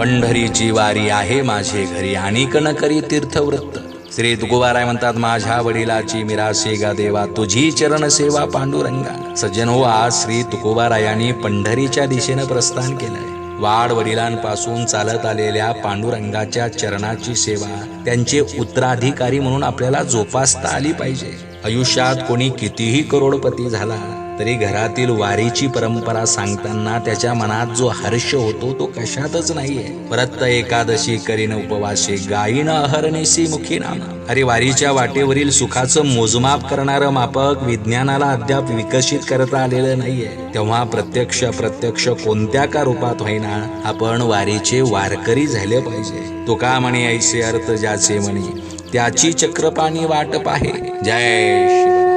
पंढरीची वारी आहे माझे घरी, आणिक न करी तीर्थवृत्त. श्री तुकोबाराय म्हणतात, माझ्या वडिलाची मिरासे गा देवा, तुझी चरण सेवा पांडुरंगा. सज्जनो, आज श्री तुकोबारायांनी पंढरीच्या दिशेनं प्रस्थान केलंय. वाड वडिलांपासून चालत आलेल्या पांडुरंगाच्या चरणाची सेवा त्यांचे उत्तराधिकारी म्हणून आपल्याला जोपासता आली पाहिजे. आयुष्यात कोणी कितीही करोडपती झाला तरी घरातील वारीची परंपरा सांगताना त्याच्या मनात जो हर्ष होतो तो कशातच नाहीये. व्रत एकादशी करीन उपवासे, गायीन अहर्निशी मुखी नाम. अरे, वारीच्या वाटेवरील सुखाचं मोजमाप करणारं मापक विज्ञानाला अद्याप विकसित करता आलेलं नाहीये. तेव्हा प्रत्यक्ष कोणत्या का रूपात होईना आपण वारीचे वारकरी झाले पाहिजे. तुका म्हणे ऐसे अर्थ ज्याचे म्हणे, त्याची चक्रपाणी वाट पाहे. जय शिव.